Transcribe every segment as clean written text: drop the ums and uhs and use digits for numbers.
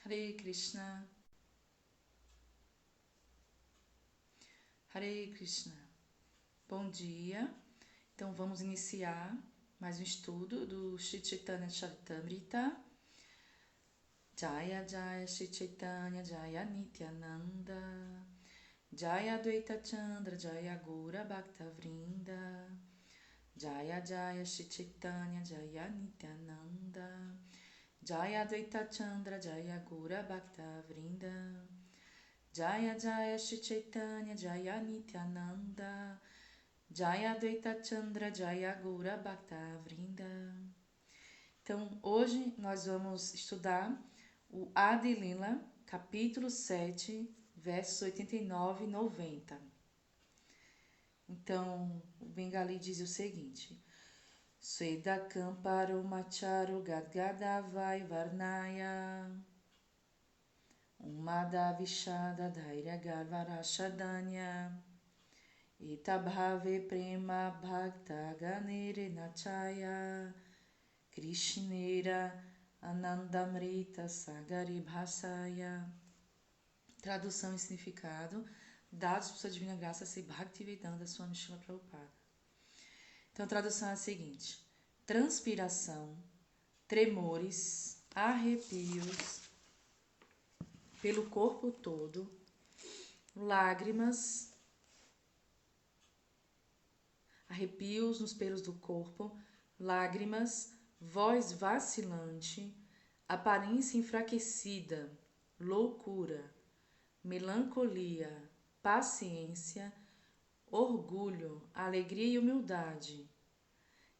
Hare Krishna, Hare Krishna. Bom dia. Então vamos iniciar mais um estudo do Shri Chaitanya Charitamrita. Jaya Jaya Shri Chaitanya Jaya Nityananda Jaya Advaita Chandra Jaya Gura Bhakta Vrinda Jaya Jaya Shri Chaitanya Jaya Nityananda Jaya Advaita Chandra Jaya Gura Bhakta Vrinda Jaya Jaya Shri Chaitanya Jaya Nityananda Jaya Advaita Chandra Jaya Gura Bhakta Vrinda. Então, hoje nós vamos estudar o Adi Lila, capítulo 7, versos 89 e 90. Então, o Bengali diz o seguinte: Sweda Kamparo Macharu Gadgada Vai Varnaya Umada Vishada Dhairya Garvarashadanya Itabhave Prema Bhakta Ganere Nachaya Krishnera Anandamrita Sagari Bhasaya. Tradução e significado dados por sua divina graça Sri Bhaktivedanta Swami Srila Prabhupada. Então a tradução é a seguinte: transpiração, tremores, arrepios pelo corpo todo, lágrimas, arrepios nos pelos do corpo, lágrimas, voz vacilante, aparência enfraquecida, loucura, melancolia, paciência, orgulho, alegria e humildade.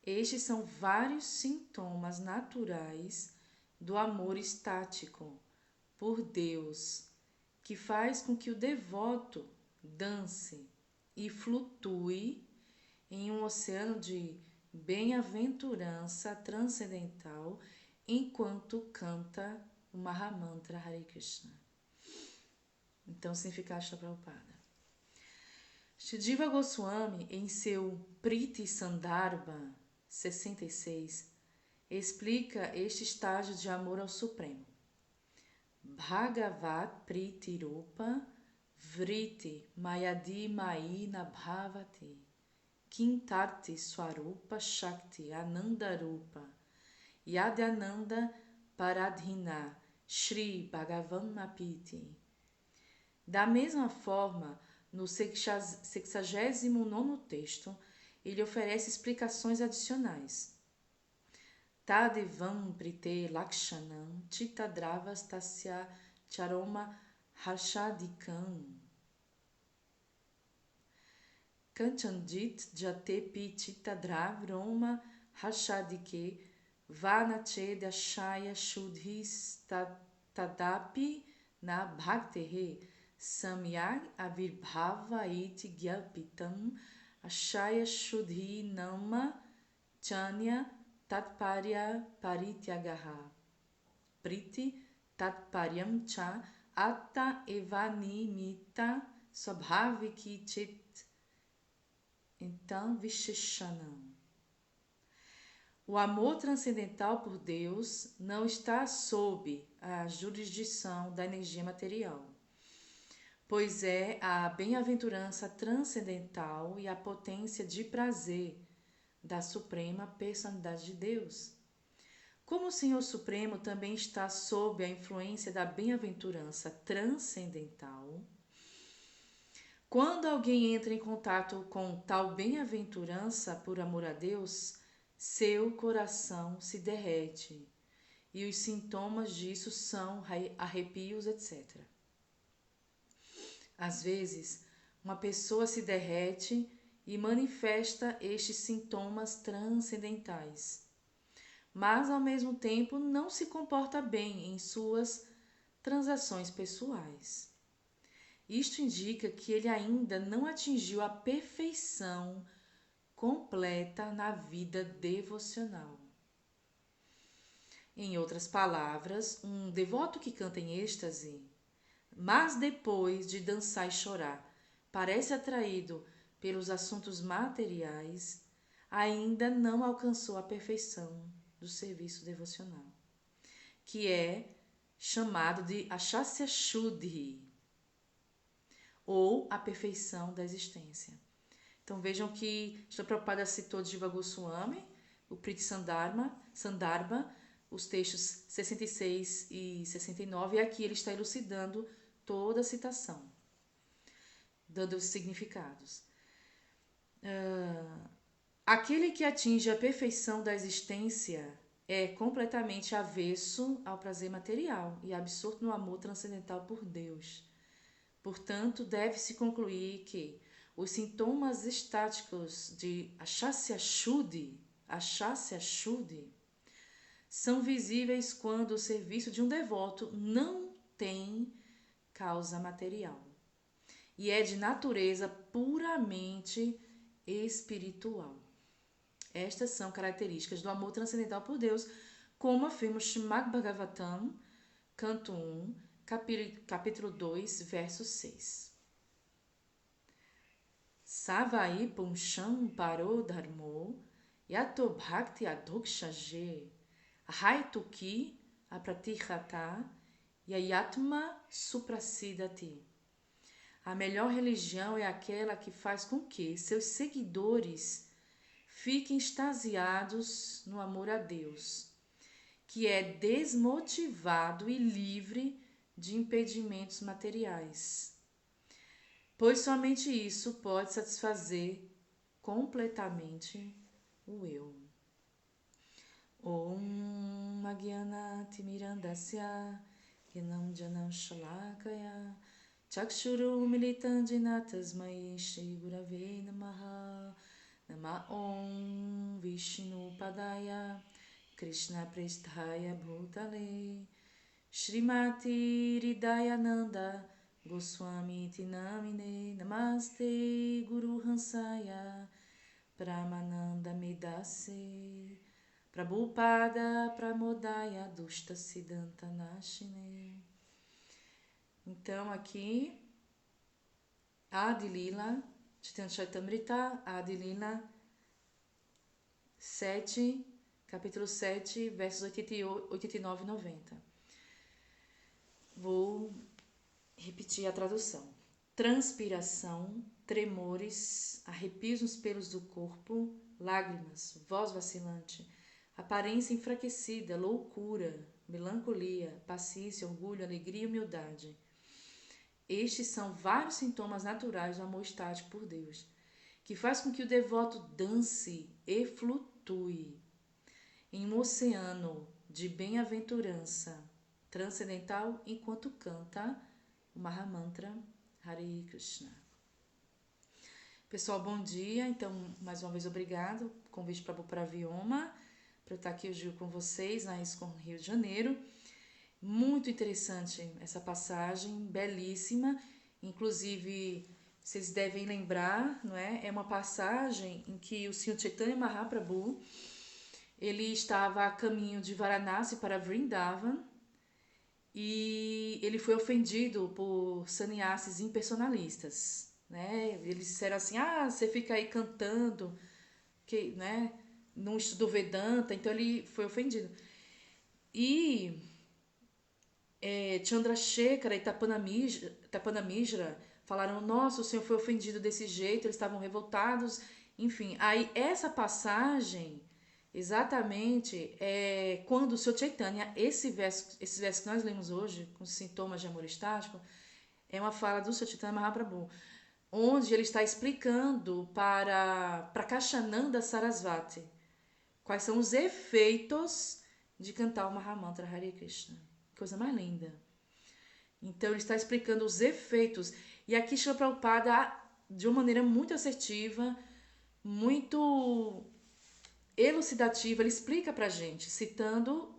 Estes são vários sintomas naturais do amor estático por Deus, que faz com que o devoto dance e flutue em um oceano de bem-aventurança transcendental enquanto canta o Mahamantra Hare Krishna. Então, significado da Prabhupada. Shri Jiva Goswami, em seu Priti Sandarbha 66, explica este estágio de amor ao Supremo. Bhagavat Priti Rupa Vriti Mayadi Maina Bhavati Kintarti Swarupa Shakti Anandarupa Yadyananda Paradhina Shri Bhagavan Apiti. Da mesma forma, no 69º texto, ele oferece explicações adicionais. Tadevam prite lakshanam chittadravas tasya charoma harshadikam kanchandit jatepi chittadrav roma harshadike vanachedya shaya shuddhis tadapi na bhaktehe samyag avirbhava iti gyalpitam ashaya shuddhi nama chanya tatparya parityagaha priti tatparyam cha atta evanimita swabhaviki chit então visheshanam. O amor transcendental por Deus não está sob a jurisdição da energia material, pois é a bem-aventurança transcendental e a potência de prazer da Suprema Personalidade de Deus. Como o Senhor Supremo também está sob a influência da bem-aventurança transcendental, quando alguém entra em contato com tal bem-aventurança por amor a Deus, seu coração se derrete e os sintomas disso são arrepios, etc. Às vezes, uma pessoa se derrete e manifesta estes sintomas transcendentais, mas ao mesmo tempo não se comporta bem em suas transações pessoais. Isto indica que ele ainda não atingiu a perfeição completa na vida devocional. Em outras palavras, um devoto que canta em êxtase, mas depois de dançar e chorar, parece atraído pelos assuntos materiais, ainda não alcançou a perfeição do serviço devocional, que é chamado de Achasya Shuddhi, ou a perfeição da existência. Então vejam que Srila Prabhupada citou Jiva Goswami, o Priti Sandarbha, os textos 66 e 69, e aqui ele está elucidando toda a citação, dando os significados. Aquele que atinge a perfeição da existência é completamente avesso ao prazer material e absorto no amor transcendental por Deus. Portanto, deve-se concluir que os sintomas estáticos de Achasya Shuddhi são visíveis quando o serviço de um devoto não tem causa material e é de natureza puramente espiritual. Estas são características do amor transcendental por Deus, como afirma o Srimad Bhagavatam, canto 1, capítulo 2, verso 6. Savai punsham paro dharmo yato bhakti adokshaje haituki apratihata yayatma suprasidati. A melhor religião é aquela que faz com que seus seguidores fiquem extasiados no amor a Deus, que é desmotivado e livre de impedimentos materiais, pois somente isso pode satisfazer completamente o eu. Om Agyanati Mirandasya Yanam Janam Shalakaya Chakshuru Militandina Tasmai Shri Gurave Namaha Nama Om Vishnu Padaya Krishna Presthaya Bhutale Shrimati Hridayananda Goswami Tinamine Namaste Guru Hansaya Pramananda Medase Prabhupada Pramodaya Dushta Siddhanta Nashine. Então aqui Adilila Chaitanya Charitamrita, Adilila 7, capítulo 7, versos 89 e 90. Vou repetir a tradução. Transpiração, tremores, arrepios nos pelos do corpo, lágrimas, voz vacilante, aparência enfraquecida, loucura, melancolia, paciência, orgulho, alegria e humildade. Estes são vários sintomas naturais do amor estático por Deus, que faz com que o devoto dance e flutue em um oceano de bem-aventurança transcendental enquanto canta o Mahamantra Hare Krishna. Pessoal, bom dia. Então, mais uma vez, obrigado. Convite para Bupara Vioma, para eu estar aqui hoje com vocês na ISKCON Rio de Janeiro. Muito interessante essa passagem, belíssima. Inclusive, vocês devem lembrar, não é? É uma passagem em que o Sr. Chaitanya Mahaprabhu, ele estava a caminho de Varanasi para Vrindavan e ele foi ofendido por sannyasis impersonalistas, né? Eles disseram assim: você fica aí cantando, que, né? Não estudou Vedanta, então ele foi ofendido. E Chandrasekhara e Tapanamishra falaram: nossa, o senhor foi ofendido desse jeito, eles estavam revoltados. Enfim, aí essa passagem exatamente é quando o Sr. Chaitanya, esse verso que nós lemos hoje, com sintomas de amor estático, é uma fala do Sr. Chaitanya Mahaprabhu, onde ele está explicando para Prakashananda Sarasvati quais são os efeitos de cantar o Mahamantra Hare Krishna. Coisa mais linda. Então ele está explicando os efeitos. E aqui Srila Prabhupada, de uma maneira muito assertiva, muito elucidativa, ele explica pra gente, citando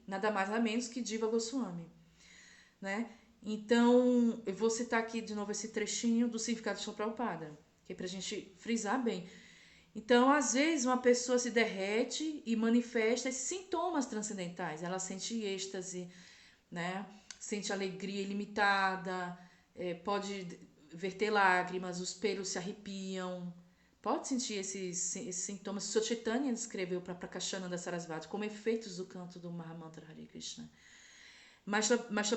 nada mais nada menos que Jiva Goswami, né? Então, eu vou citar aqui de novo esse trechinho do significado de Srila Prabhupada, que é pra gente frisar bem. Então, às vezes, uma pessoa se derrete e manifesta esses sintomas transcendentais. Ela sente êxtase, né? Sente alegria ilimitada, pode verter lágrimas, os pelos se arrepiam. Pode sentir esses sintomas. O Sr. Chaitanya descreveu para Prakashananda Sarasvati como efeitos do canto do Mahamantra Hare Krishna. Mas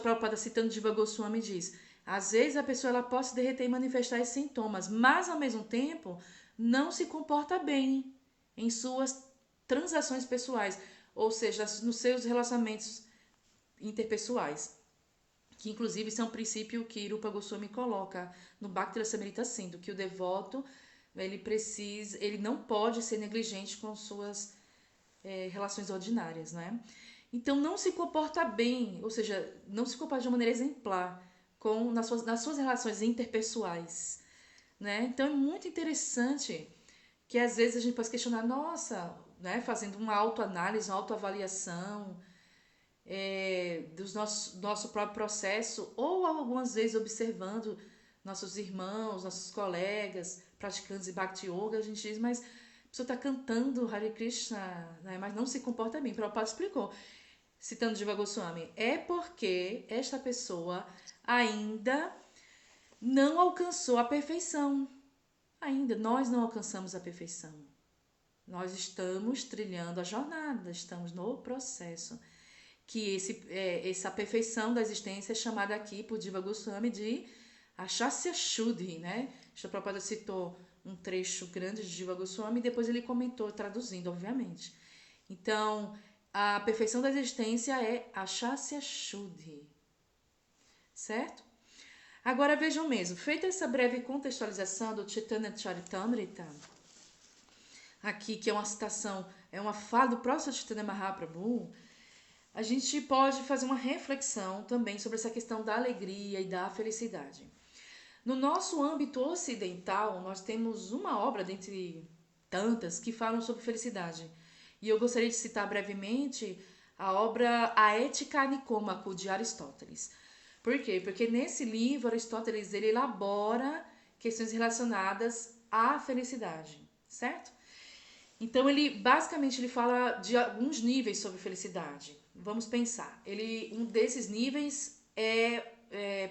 Prabhupada, citando Jiva Goswami, diz: às vezes a pessoa ela pode se derreter e manifestar esses sintomas, mas ao mesmo tempo não se comporta bem em suas transações pessoais, ou seja, nos seus relacionamentos interpessoais. Que inclusive isso é um princípio que Rupa Goswami coloca no Bhakti Rasamrita Sindhu, que o devoto ele não pode ser negligente com suas relações ordinárias, né? Então não se comporta bem, ou seja, não se comporta de uma maneira exemplar nas suas relações interpessoais, né? Então é muito interessante que às vezes a gente pode questionar, nossa, né? Fazendo uma autoanálise, uma autoavaliação, nosso próprio processo, ou algumas vezes observando nossos irmãos, nossos colegas, praticantes de Bhakti Yoga, a gente diz, mas a pessoa está cantando Hare Krishna, né, mas não se comporta bem. Prabhupada explicou, citando Jiva Goswami, é porque esta pessoa ainda não alcançou a perfeição. Ainda, nós não alcançamos a perfeição. Nós estamos trilhando a jornada, estamos no processo. Que essa perfeição da existência é chamada aqui por Jiva Goswami de Achasya Shuddhi, né? Shri Prabhupada citou um trecho grande de Jiva Goswami e depois ele comentou, traduzindo, obviamente. Então, a perfeição da existência é Achasya Shuddhi, certo? Agora vejam mesmo, feita essa breve contextualização do Chaitanya Charitamrita, aqui que é uma citação, é uma fala do próprio Chaitanya Mahaprabhu, a gente pode fazer uma reflexão também sobre essa questão da alegria e da felicidade. No nosso âmbito ocidental, nós temos uma obra dentre tantas que falam sobre felicidade. E eu gostaria de citar brevemente a obra A Ética Nicômaco, de Aristóteles. Por quê? Porque nesse livro, Aristóteles ele elabora questões relacionadas à felicidade, certo? Então, basicamente ele fala de alguns níveis sobre felicidade. Vamos pensar. Um desses níveis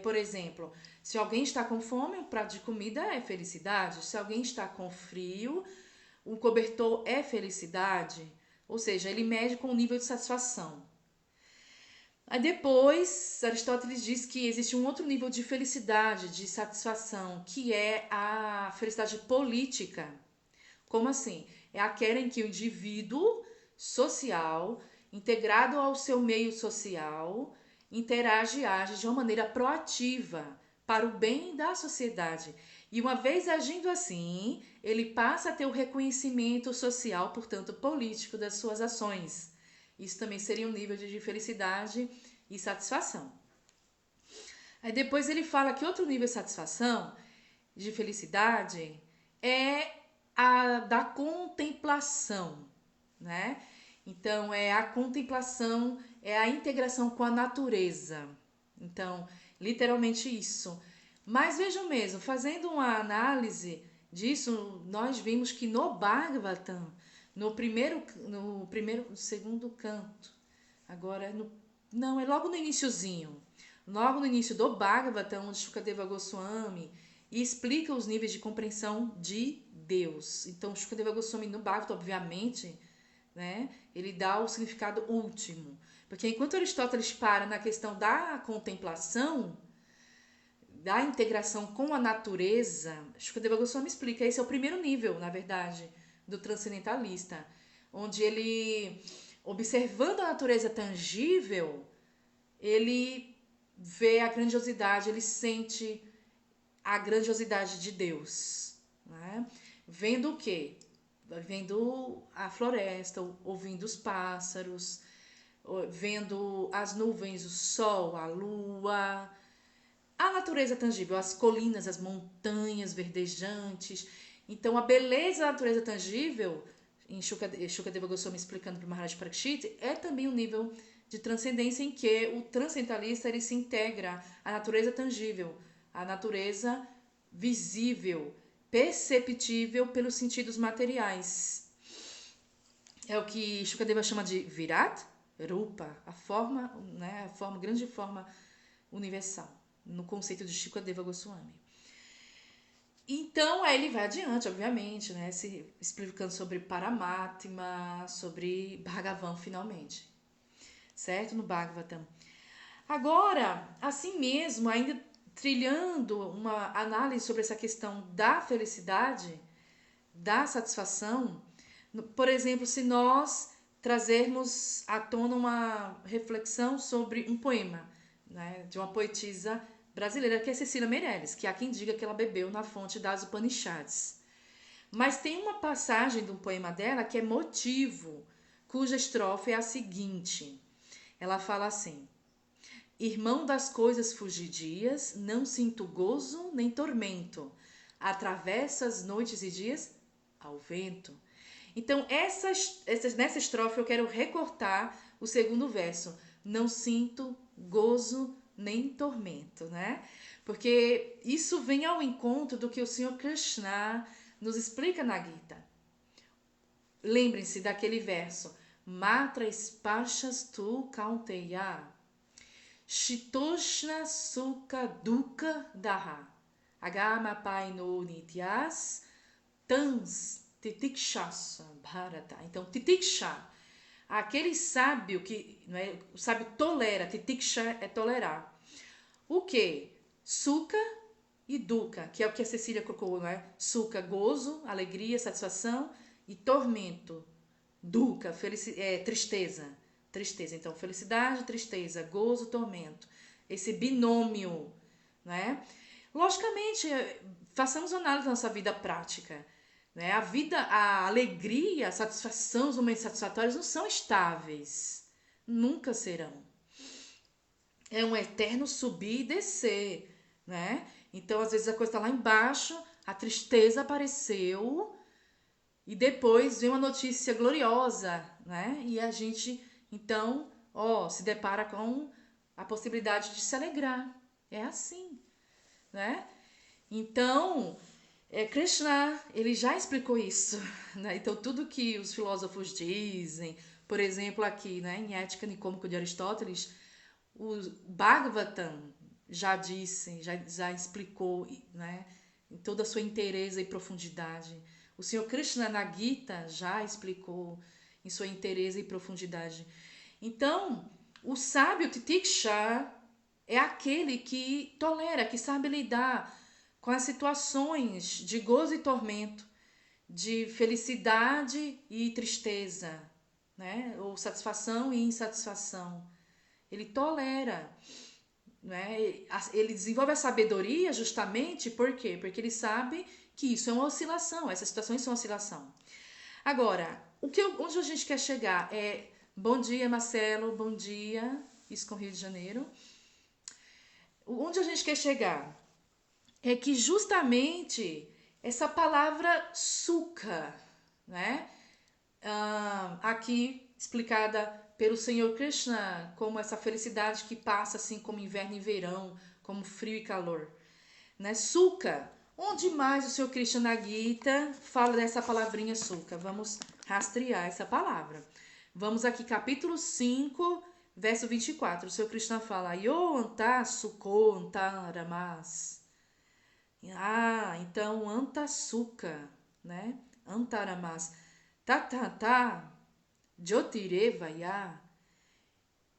por exemplo, se alguém está com fome, um prato de comida é felicidade. Se alguém está com frio, um cobertor é felicidade. Ou seja, ele mede com o nível de satisfação. Aí depois, Aristóteles diz que existe um outro nível de felicidade, de satisfação, que é a felicidade política. Como assim? É aquela em que o indivíduo social, integrado ao seu meio social, interage e age de uma maneira proativa para o bem da sociedade. E uma vez agindo assim, ele passa a ter o reconhecimento social, portanto político, das suas ações. Isso também seria um nível de felicidade e satisfação. Aí depois ele fala que outro nível de satisfação, de felicidade, é a da contemplação, né? Então, é a contemplação, é a integração com a natureza. Então, literalmente isso. Mas vejam mesmo, fazendo uma análise disso, nós vimos que no Bhagavatam, no segundo canto, agora, não, é logo no iniciozinho, logo no início do Bhagavatam, onde Shukadeva Goswami explica os níveis de compreensão de Deus. Então, Shukadeva Goswami no Bhagavatam, obviamente, né, ele dá o significado último. Porque enquanto Aristóteles para na questão da contemplação, da integração com a natureza, Shukadeva Goswami explica, esse é o primeiro nível, na verdade, do transcendentalista, onde ele, observando a natureza tangível, ele vê a grandiosidade, ele sente a grandiosidade de Deus, né? Vendo o quê? Vendo a floresta, ouvindo os pássaros, vendo as nuvens, o sol, a lua, a natureza tangível, as colinas, as montanhas verdejantes. Então, a beleza da natureza tangível, em Shukadeva Goswami explicando para o Maharaj Parikshit, é também um nível de transcendência em que o transcendentalista ele se integra à natureza tangível, à natureza visível, perceptível pelos sentidos materiais. É o que Shukadeva chama de Virat Rupa, a forma, né, grande forma universal, no conceito de Shukadeva Goswami. Então, aí ele vai adiante, obviamente, né, se explicando sobre Paramatma, sobre Bhagavan, finalmente. Certo? No Bhagavatam. Agora, assim mesmo, ainda trilhando uma análise sobre essa questão da felicidade, da satisfação, por exemplo, se nós trazermos à tona uma reflexão sobre um poema, né, de uma poetisa brasileira, que é Cecília Meirelles, que há quem diga que ela bebeu na fonte das Upanishads. Mas tem uma passagem de um poema dela que é motivo, cuja estrofe é a seguinte. Ela fala assim: Irmão das coisas fugidias, não sinto gozo nem tormento. Atravessa as noites e dias ao vento. Então, nessa estrofe eu quero recortar o segundo verso. Não sinto gozo nem tormento, né? Porque isso vem ao encontro do que o Senhor Krishna nos explica na Gita. Lembrem-se daquele verso. Matra sparshas tu kaunteya. Shitoshna sukha dukkha daha. Agama pai no nityas tans titikshasa bharata. Então, titiksha, aquele sábio que, não é, o sábio tolera, titiksha é tolerar. O que? Sukha e dukkha, que é o que a Cecília colocou, não é? Sukha, gozo, alegria, satisfação, e tormento, dukkha, tristeza. Tristeza. Então, felicidade, tristeza, gozo, tormento. Esse binômio, né? Logicamente, façamos análise da nossa vida prática. Né? A vida, a alegria, a satisfação, os momentos satisfatórios não são estáveis. Nunca serão. É um eterno subir e descer, né? Então, às vezes a coisa está lá embaixo, a tristeza apareceu e depois vem uma notícia gloriosa, né? E a gente, então, se depara com a possibilidade de se alegrar. É assim, né? Então, Krishna, ele já explicou isso, né? Então, tudo que os filósofos dizem, por exemplo, aqui, né, em Ética Nicômico de Aristóteles, o Bhagavatam já disse, já explicou, né, em toda a sua inteireza e profundidade. O Senhor Krishna na Gita já explicou em sua inteireza e profundidade. Então, o sábio Titiksha é aquele que tolera, que sabe lidar com as situações de gozo e tormento, de felicidade e tristeza, né? Ou satisfação e insatisfação. Ele tolera, né? Ele desenvolve a sabedoria justamente por quê? Porque ele sabe que isso é uma oscilação, essas situações são oscilação. Agora, onde a gente quer chegar é... Bom dia, Marcelo, bom dia, isso com Rio de Janeiro. Onde a gente quer chegar é que justamente essa palavra sukha, né? Aqui explicada pelo Senhor Krishna como essa felicidade que passa assim como inverno e verão, como frio e calor, né? Sukha. Onde mais o Senhor Krishna na Gita fala dessa palavrinha sukha? Vamos rastrear essa palavra. Vamos aqui, capítulo 5, verso 24. O Senhor Krishna fala: Yo anta sukho anta ramas. Então antasuka, né? Antaramas. Tatata Jyotirevaya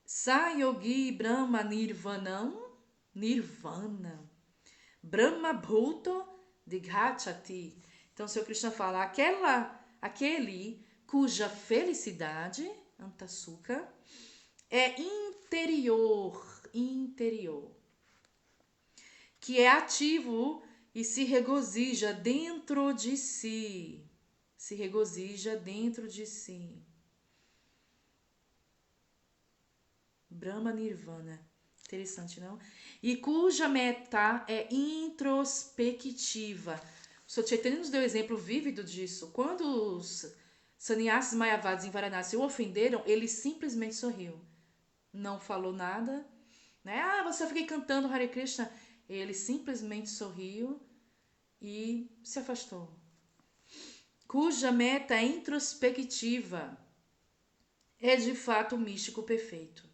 Sayogi Brahma Nirvanam Nirvana Brahma Bhuto Dighachati. Então o Senhor Krishna fala, aquele cuja felicidade, Antasuka, é interior, que é ativo e se regozija dentro de si. Se regozija dentro de si. Brahma Nirvana. Interessante, não? E cuja meta é introspectiva. O Sr. Chaitanya nos deu exemplo vívido disso. Quando os sannyasis mayavadis em Varanasi o ofenderam, ele simplesmente sorriu. Não falou nada. Né? Você fiquei cantando Hare Krishna. Ele simplesmente sorriu e se afastou. Cuja meta é introspectiva. É de fato o místico perfeito.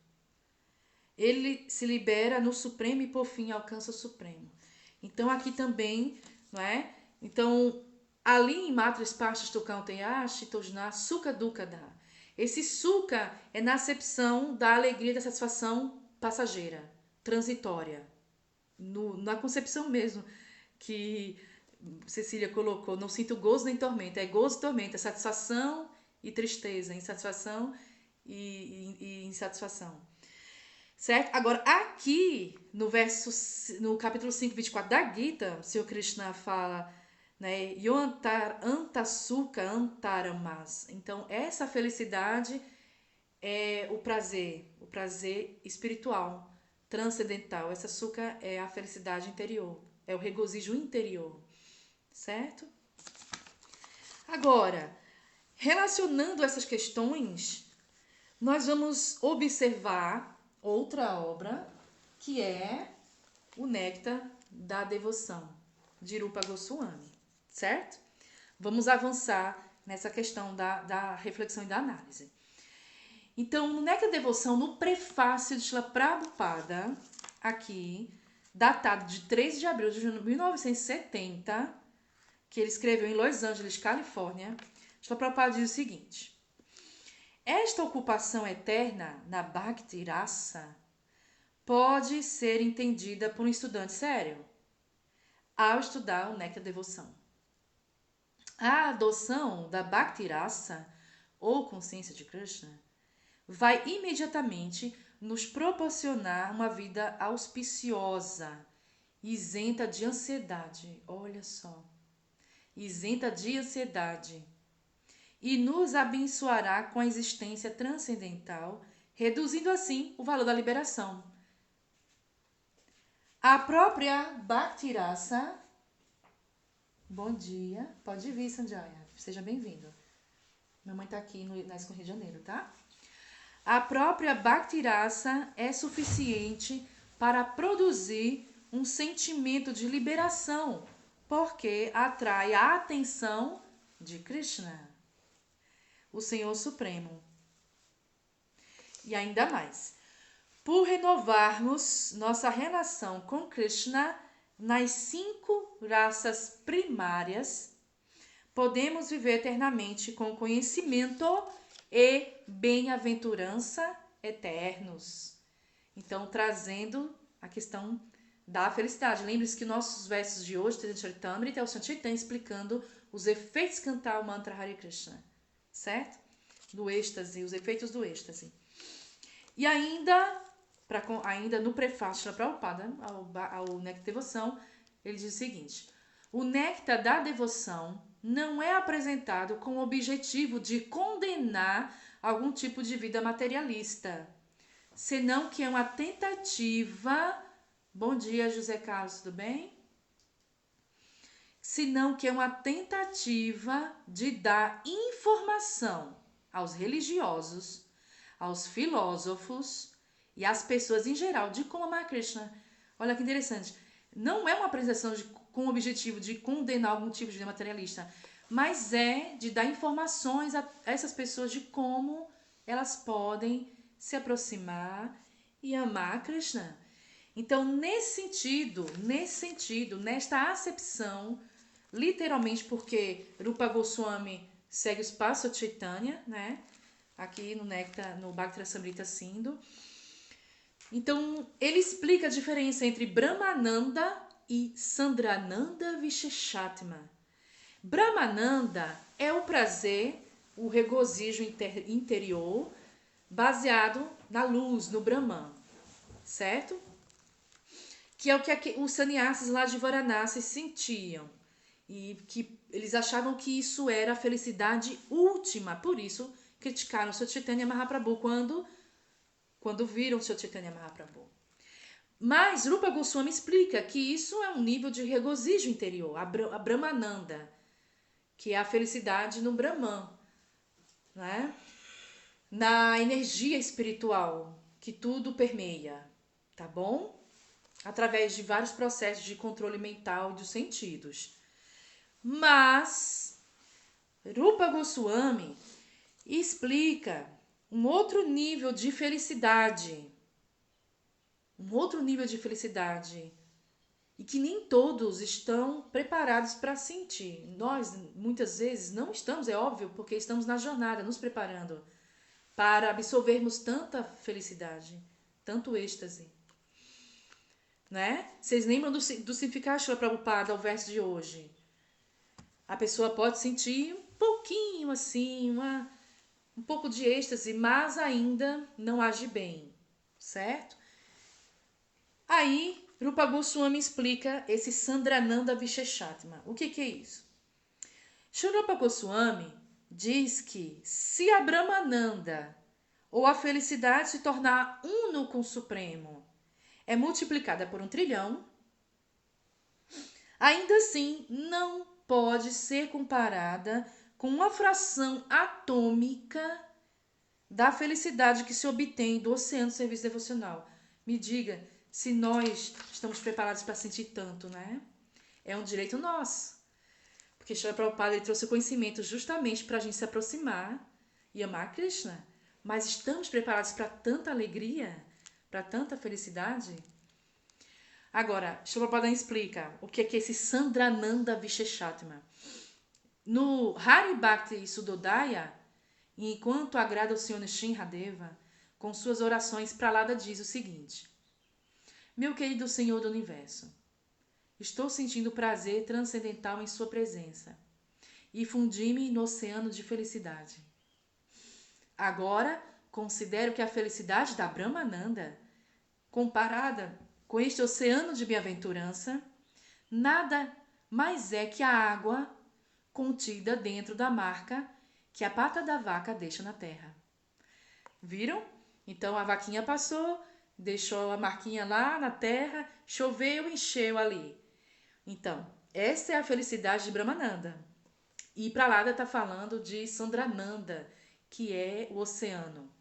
Ele se libera no Supremo e por fim alcança o Supremo. Então aqui também, não é? Então, ali em Matras Pashas Tukanteyashi Tojna Sukha Dukkha Da. Esse Sukha é na acepção da alegria e da satisfação passageira, transitória. Na concepção mesmo que Cecília colocou, não sinto gozo nem tormento, é gozo e tormento, é satisfação e tristeza, insatisfação e insatisfação. Certo? Agora, aqui no capítulo 5, 24 da Gita, o Sr. Krishna fala, né, Antasukha Antaramas. Então, essa felicidade é o prazer espiritual, transcendental. Essa sukha é a felicidade interior, é o regozijo interior, certo? Agora, relacionando essas questões, nós vamos observar outra obra, que é o Néctar da Devoção, de Rupa Goswami, certo? Vamos avançar nessa questão da reflexão e da análise. Então, no Néctar da Devoção, no prefácio de Srila Prabhupada, aqui, datado de 13 de abril de 1970, que ele escreveu em Los Angeles, Califórnia, Srila Prabhupada diz o seguinte: esta ocupação eterna na Bhakti Rasa pode ser entendida por um estudante sério ao estudar o Néctar da Devoção. A adoção da Bhakti Rasa, ou consciência de Krishna, vai imediatamente nos proporcionar uma vida auspiciosa, isenta de ansiedade. Olha só, isenta de ansiedade. E nos abençoará com a existência transcendental, reduzindo assim o valor da liberação. A própria Bhakti Rasa. Bom dia, pode vir, Sanjaya, seja bem-vindo. Mamãe está aqui na Rio de Janeiro, tá? A própria Bhakti Rasa é suficiente para produzir um sentimento de liberação, porque atrai a atenção de Krishna, o Senhor Supremo. E ainda mais, por renovarmos nossa relação com Krishna nas 5 raças primárias, podemos viver eternamente com conhecimento e bem-aventurança eternos. Então, trazendo a questão da felicidade. Lembre-se que nossos versos de hoje, Trident Charitamrita, é o Santo Chaitanya explicando os efeitos de cantar o mantra Hare Krishna, certo? Do êxtase, os efeitos do êxtase. E ainda no prefácio da Prabhupada, ao Néctar da Devoção, ele diz o seguinte: o Néctar da Devoção não é apresentado com o objetivo de condenar algum tipo de vida materialista, senão que é uma tentativa... Bom dia, José Carlos, tudo bem? Senão que é uma tentativa de dar informação aos religiosos, aos filósofos e às pessoas em geral de como amar Krishna. Olha que interessante. Não é uma apresentação com o objetivo de condenar algum tipo de vida materialista, mas é de dar informações a essas pessoas de como elas podem se aproximar e amar Krishna. Então, nesse sentido, nesta acepção, literalmente porque Rupa Goswami segue os passos de Chaitanya, né? Aqui no Néctar, no Bhakti Rasamrita Sindhu. Então, ele explica a diferença entre Brahmananda e Sandrananda Visheshatma. Brahmananda é o prazer, o regozijo interior, baseado na luz, no Brahman, certo? Que é o que os sannyasis lá de Varanasi sentiam. E que eles achavam que isso era a felicidade última. Por isso, criticaram o Sr. Chaitanya Mahaprabhu quando viram o Sr. Chaitanya Mahaprabhu. Mas Rupa Goswami explica que isso é um nível de regozijo interior, a Brahmananda, que é a felicidade no Brahman, né? Na energia espiritual, que tudo permeia, tá bom? Através de vários processos de controle mental e dos sentidos. Mas Rupa Goswami explica um outro nível de felicidade. E que nem todos estão preparados para sentir. Nós, muitas vezes, não estamos, é óbvio, porque estamos na jornada, nos preparando para absorvermos tanta felicidade, tanto êxtase. Né? Vocês lembram do significado de Srila Prabhupada, o verso de hoje? A pessoa pode sentir um pouquinho assim, um pouco de êxtase, mas ainda não age bem, certo? Aí, Rupa Goswami explica esse Sandrananda Visheshatma. O que é isso? Srila Rupa Goswami diz que se a Brahmananda, ou a felicidade se tornar uno com o Supremo, é multiplicada por 1 trilhão, ainda assim não pode ser comparada com uma fração atômica da felicidade que se obtém do oceano do serviço devocional. Me diga se nós estamos preparados para sentir tanto, né? É um direito nosso. Porque Srila Prabhupada ele trouxe o conhecimento justamente para a gente se aproximar e amar Krishna. Mas estamos preparados para tanta alegria, para tanta felicidade? Agora, Srila Prabhupada explica o que é esse Sandrananda Visheshatma. No Hari Bhakti Sudodaya, enquanto agrada o Senhor Nrsimhadeva, com suas orações, Pralada diz o seguinte: meu querido Senhor do Universo, estou sentindo prazer transcendental em sua presença e fundi-me no oceano de felicidade. Agora, considero que a felicidade da Brahmananda, comparada com este oceano de bem-aventurança, nada mais é que a água contida dentro da marca que a pata da vaca deixa na terra. Viram? Então a vaquinha passou, deixou a marquinha lá na terra, choveu, encheu ali. Então, essa é a felicidade de Brahmananda. E Pralada está falando de Sandrananda, que é o oceano.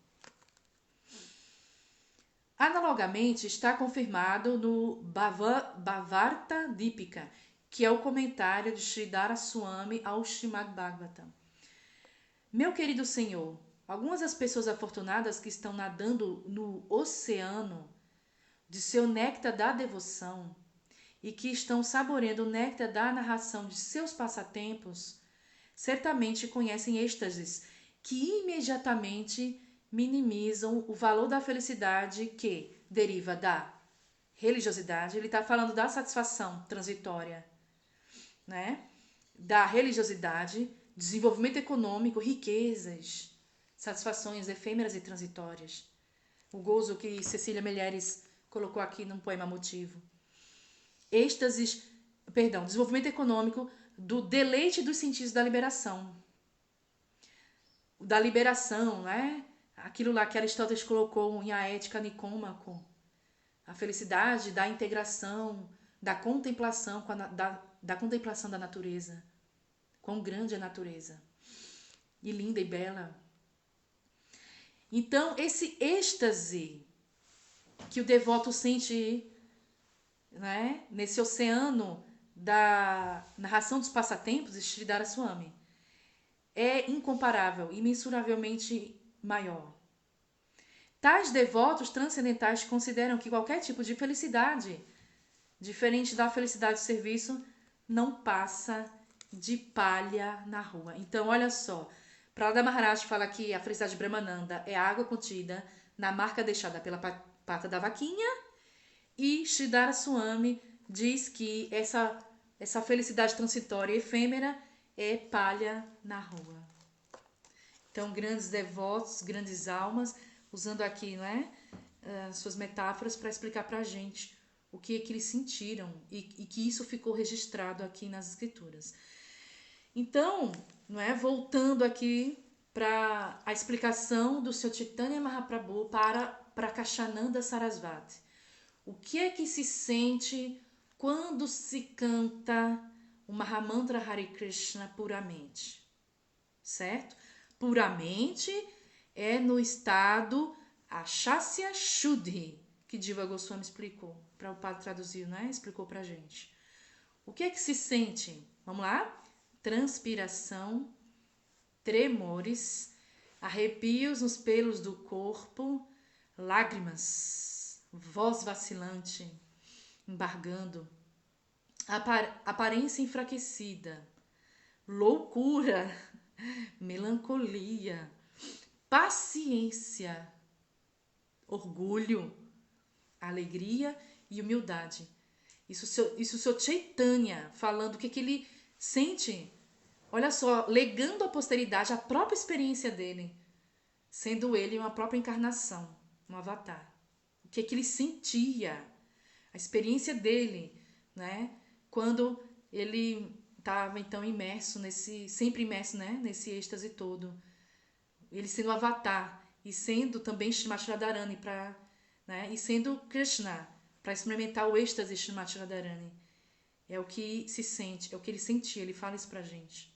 Analogamente, está confirmado no Bhavarta Dipika, que é o comentário de Sridhara Swami ao Srimad Bhagavatam. Meu querido Senhor, algumas das pessoas afortunadas que estão nadando no oceano de seu néctar da devoção e que estão saboreando o néctar da narração de seus passatempos, certamente conhecem êxtases que imediatamente minimizam o valor da felicidade que deriva da religiosidade. Ele está falando da satisfação transitória, né? Da religiosidade, desenvolvimento econômico, riquezas, satisfações efêmeras e transitórias. O gozo que Cecília Meirelles colocou aqui num poema motivo. Desenvolvimento econômico do deleite dos sentidos da liberação. Da liberação, né? Aquilo lá que Aristóteles colocou em A Ética Nicômaco. A felicidade da integração, da contemplação, da contemplação da natureza. Quão grande é a natureza. E linda e bela. Então, esse êxtase que o devoto sente, né, nesse oceano da narração dos passatempos de Sridhara Swami é incomparável, imensuravelmente maior. Tais devotos transcendentais consideram que qualquer tipo de felicidade, diferente da felicidade do serviço, não passa de palha na rua. Então, olha só, Pralada Maharaj fala que a felicidade de Brahmananda é a água contida na marca deixada pela pata da vaquinha, e Sridhara Swami diz que essa felicidade transitória e efêmera é palha na rua. Então, grandes devotos, grandes almas, usando aqui, não é, suas metáforas para explicar para a gente o que é que eles sentiram e que isso ficou registrado aqui nas escrituras. Então, não é, voltando aqui para a explicação do Sr. Chaitanya Mahaprabhu para Prakashananda Sarasvati. O que é que se sente quando se canta o Mahamantra Hare Krishna puramente? Certo? Puramente é no estado Achasya Shuddhi, que Diva Goswami explicou, para o padre traduziu, né? Explicou pra gente. O que é que se sente? Vamos lá? Transpiração, tremores, arrepios nos pelos do corpo, lágrimas, voz vacilante, embargando, aparência enfraquecida, loucura, melancolia, paciência, orgulho, alegria e humildade. Isso o seu Chaitanya falando o que ele sente. Olha só, legando à posteridade a própria experiência dele, sendo ele uma própria encarnação, um avatar. O que ele sentia, a experiência dele, né? Quando ele estava então imerso sempre imerso, né? Nesse êxtase todo. Ele sendo o avatar e sendo também Srimati Radharani né? E sendo Krishna para experimentar o êxtase de Srimati Radharani. É o que se sente, é o que ele sentia, ele fala isso pra gente.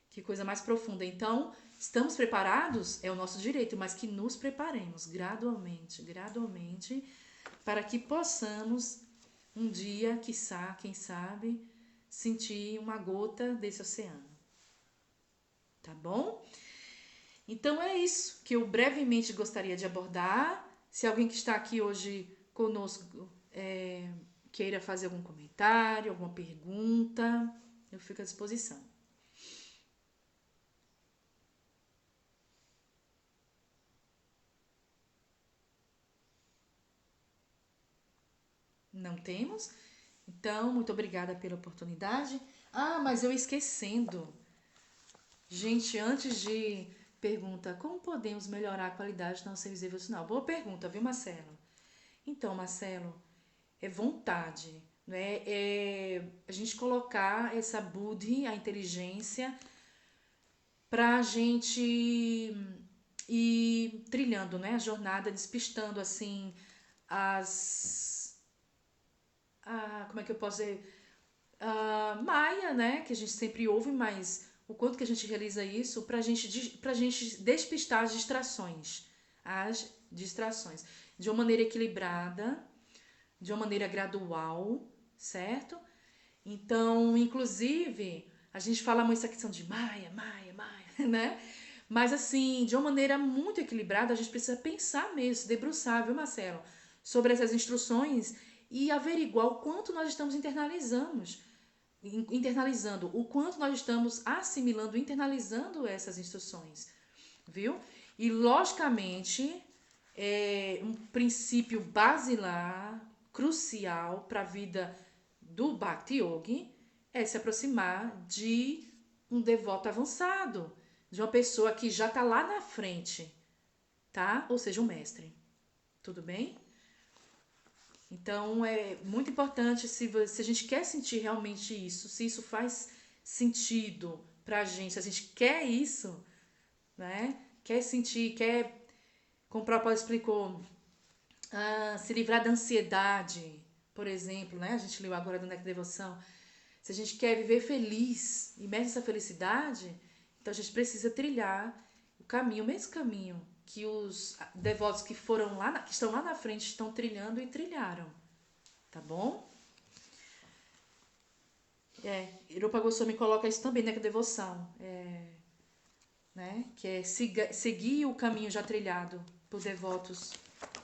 Que coisa mais profunda. Então, estamos preparados? É o nosso direito, mas que nos preparemos gradualmente, para que possamos um dia, quiçá, quem sabe, sentir uma gota desse oceano. Tá bom? Então é isso que eu brevemente gostaria de abordar. Se alguém que está aqui hoje conosco queira fazer algum comentário, alguma pergunta, eu fico à disposição. Não temos? Então, muito obrigada pela oportunidade. Ah, mas eu esquecendo. Gente, antes de pergunta, como podemos melhorar a qualidade do nosso serviço devocional? Boa pergunta, viu, Marcelo? Então, Marcelo, é vontade, né? É a gente colocar essa buddhi, a inteligência, pra gente ir trilhando, né? A jornada, despistando, assim, como é que eu posso dizer? Maia, né? Que a gente sempre ouve, mas o quanto que a gente realiza isso pra gente despistar as distrações, de uma maneira equilibrada, de uma maneira gradual, certo? Então, inclusive, a gente fala muito essa questão de Maia, né? Mas assim, de uma maneira muito equilibrada, a gente precisa pensar mesmo, se debruçar, viu, Marcelo? Sobre essas instruções e averiguar o quanto nós estamos internalizando, o quanto nós estamos assimilando, internalizando essas instruções, viu? E, logicamente, um princípio basilar, crucial para a vida do Bhakti Yogi é se aproximar de um devoto avançado, de uma pessoa que já está lá na frente, tá? Ou seja, um mestre. Tudo bem? Então, é muito importante se a gente quer sentir realmente isso, se isso faz sentido pra gente, se a gente quer isso, né? Quer sentir, como o próprio explicou, se livrar da ansiedade, por exemplo, né? A gente leu agora do Neck Devoção. Se a gente quer viver feliz, imerso nessa felicidade, então a gente precisa trilhar o caminho, o mesmo caminho que os devotos que estão lá na frente estão trilhando e trilharam. Tá bom? Irupa Goswami coloca isso também na devoção. Né? Que é seguir o caminho já trilhado por devotos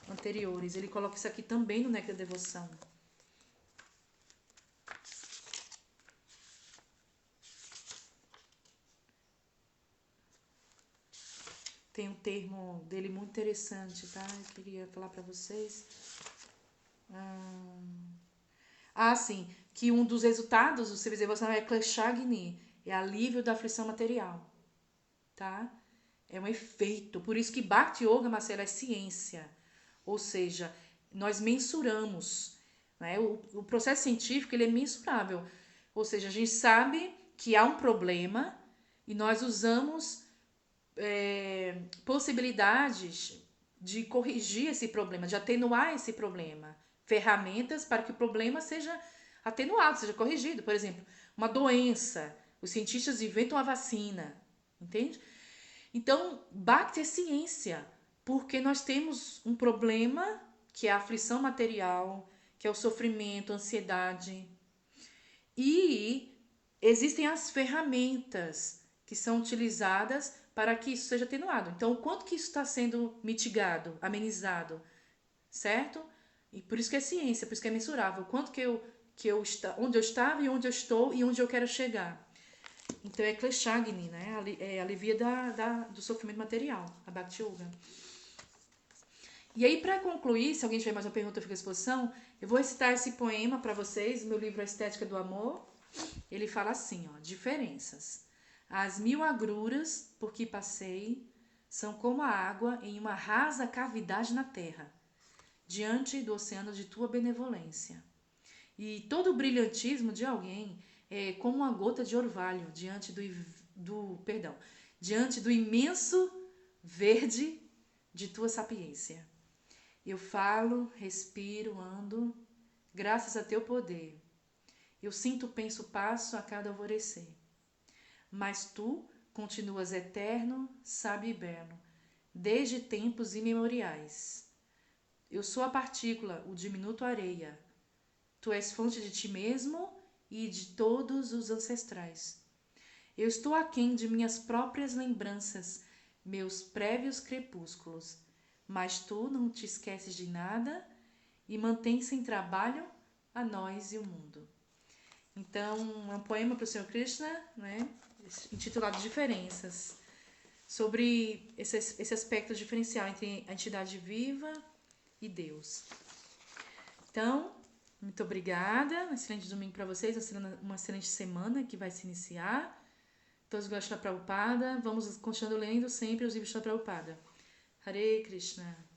anteriores. Ele coloca isso aqui também no Néctar Devoção. Tem um termo dele muito interessante, tá? Eu queria falar para vocês. Sim, que um dos resultados do serviço devocional é Kleshagni, é alívio da aflição material, tá? É um efeito. Por isso que Bhakti Yoga, Marcelo, é ciência. Ou seja, nós mensuramos, né? O processo científico ele é mensurável. Ou seja, a gente sabe que há um problema e nós usamos possibilidades de corrigir esse problema, de atenuar esse problema. Ferramentas para que o problema seja atenuado, seja corrigido. Por exemplo, uma doença. Os cientistas inventam a vacina, entende? Então, Bhakti é ciência, porque nós temos um problema que é a aflição material, que é o sofrimento, a ansiedade. E existem as ferramentas que são utilizadas para que isso seja atenuado. Então, o quanto que isso está sendo mitigado, amenizado, certo? E por isso que é ciência, por isso que é mensurável. O quanto onde eu estava e onde eu estou e onde eu quero chegar. Então é Kleshagni, né? É alivia do sofrimento material, a Bhakti Yoga. E aí, para concluir, se alguém tiver mais uma pergunta, eu fico à disposição. Eu vou recitar esse poema para vocês, meu livro A Estética do Amor. Ele fala assim, ó: diferenças. As 1000 agruras por que passei são como a água em uma rasa cavidade na terra, diante do oceano de tua benevolência. E todo o brilhantismo de alguém é como uma gota de orvalho diante do imenso verde de tua sapiência. Eu falo, respiro, ando, graças a teu poder. Eu sinto, penso, passo a cada alvorecer. Mas tu continuas eterno, sábio e belo, desde tempos imemoriais. Eu sou a partícula, o diminuto areia. Tu és fonte de ti mesmo e de todos os ancestrais. Eu estou aquém de minhas próprias lembranças, meus prévios crepúsculos. Mas tu não te esqueces de nada e mantém-se em trabalho a nós e o mundo. Então, é um poema para o Senhor Krishna, né, intitulado Diferenças, sobre esse aspecto diferencial entre a entidade viva e Deus. Então, muito obrigada, um excelente domingo para vocês, uma excelente semana que vai se iniciar. Todos gostam da Prabhupada, vamos continuando lendo sempre os livros da Prabhupada. Hare Krishna.